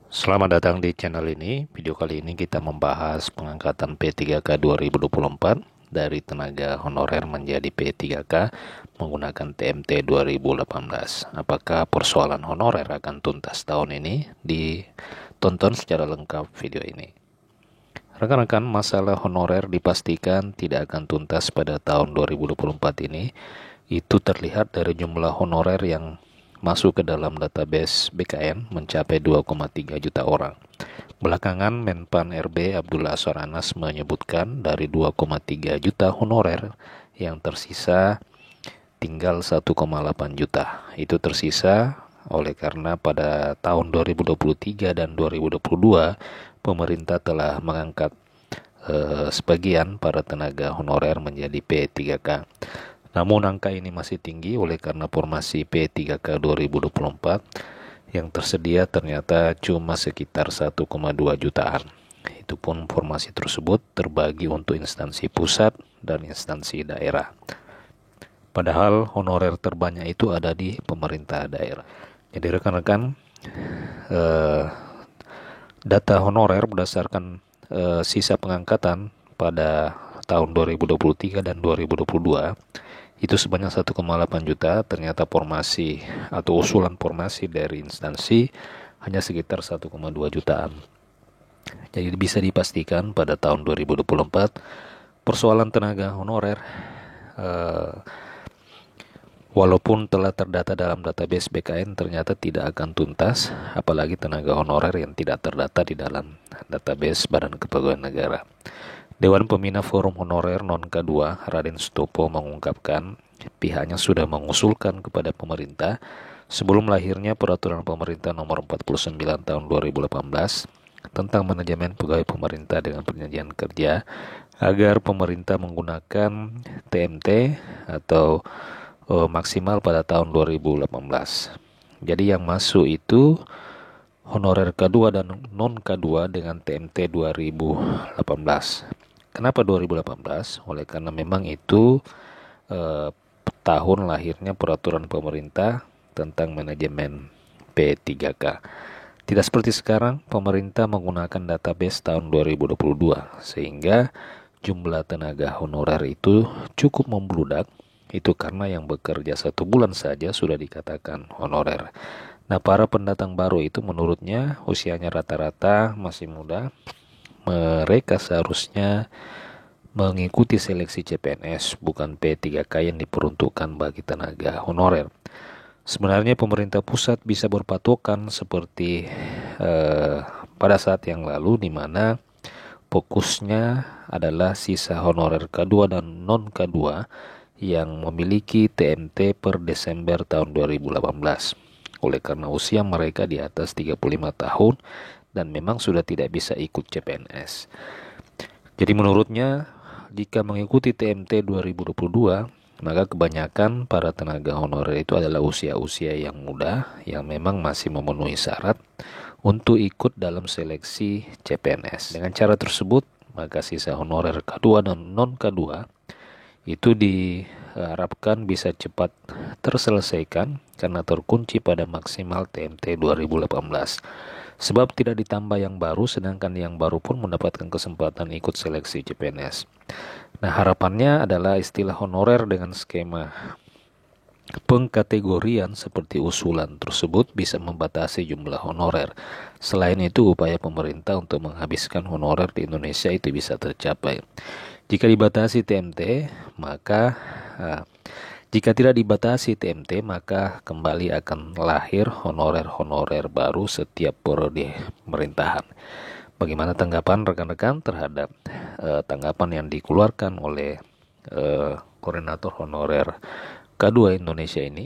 Selamat datang di channel ini. Video kali ini kita membahas pengangkatan P3K 2024 dari tenaga honorer menjadi P3K menggunakan TMT 2018. Apakah persoalan honorer akan tuntas tahun ini? Ditonton secara lengkap video ini. Rekan-rekan, masalah honorer dipastikan tidak akan tuntas pada tahun 2024 ini. Itu terlihat dari jumlah honorer yang masuk ke dalam database BKN mencapai 2,3 juta orang. Belakangan Menpan RB Abdullah Azwar Anas menyebutkan dari 2,3 juta honorer yang tersisa tinggal 1,8 juta. Itu tersisa oleh karena pada tahun 2023 dan 2022 pemerintah telah mengangkat sebagian para tenaga honorer menjadi P3K. Namun angka ini masih tinggi oleh karena formasi P3K 2024 yang tersedia ternyata cuma sekitar 1,2 jutaan. Itu pun formasi tersebut terbagi untuk instansi pusat dan instansi daerah. Padahal honorer terbanyak itu ada di pemerintah daerah. Jadi rekan-rekan, data honorer berdasarkan sisa pengangkatan pada tahun 2023 dan 2022 itu sebanyak 1,8 juta. Ternyata formasi atau usulan formasi dari instansi hanya sekitar 1,2 jutaan. Jadi bisa dipastikan pada tahun 2024 persoalan tenaga honorer walaupun telah terdata dalam database BKN ternyata tidak akan tuntas, apalagi tenaga honorer yang tidak terdata di dalam database Badan Kepegawaian Negara. Dewan Pembina Forum Honorer Non-K2 Raden Sutopo mengungkapkan pihaknya sudah mengusulkan kepada pemerintah sebelum lahirnya Peraturan Pemerintah Nomor 49 Tahun 2018 tentang manajemen pegawai pemerintah dengan perjanjian kerja agar pemerintah menggunakan TMT atau maksimal pada tahun 2018. Jadi yang masuk itu honorer K2 dan non K2 dengan TMT 2018. Kenapa 2018? Oleh karena memang itu tahun lahirnya peraturan pemerintah tentang manajemen P3K. Tidak seperti sekarang, pemerintah menggunakan database tahun 2022 sehingga jumlah tenaga honorer itu cukup membludak. Itu karena yang bekerja 1 bulan saja sudah dikatakan honorer. Nah, para pendatang baru itu menurutnya usianya rata-rata masih muda. Mereka seharusnya mengikuti seleksi CPNS, bukan P3K yang diperuntukkan bagi tenaga honorer. Sebenarnya pemerintah pusat bisa berpatokan seperti pada saat yang lalu, di mana fokusnya adalah sisa honorer K2 dan non K2 yang memiliki TMT per Desember tahun 2018. Oleh karena usia mereka di atas 35 tahun dan memang sudah tidak bisa ikut CPNS. Jadi menurutnya jika mengikuti TMT 2022, maka kebanyakan para tenaga honorer itu adalah usia-usia yang muda yang memang masih memenuhi syarat untuk ikut dalam seleksi CPNS. Dengan cara tersebut, maka sisa honorer K2 dan non K2 itu diharapkan bisa cepat terselesaikan karena terkunci pada maksimal TMT 2018. Sebab tidak ditambah yang baru, sedangkan yang baru pun mendapatkan kesempatan ikut seleksi CPNS. Nah, harapannya adalah istilah honorer dengan skema pengkategorian seperti usulan tersebut bisa membatasi jumlah honorer. Selain itu, upaya pemerintah untuk menghabiskan honorer di Indonesia itu bisa tercapai. Jika dibatasi TMT, maka jika tidak dibatasi TMT, maka kembali akan lahir honorer-honorer baru setiap periode pemerintahan. Bagaimana tanggapan rekan-rekan terhadap tanggapan yang dikeluarkan oleh koordinator honorer K2 Indonesia ini?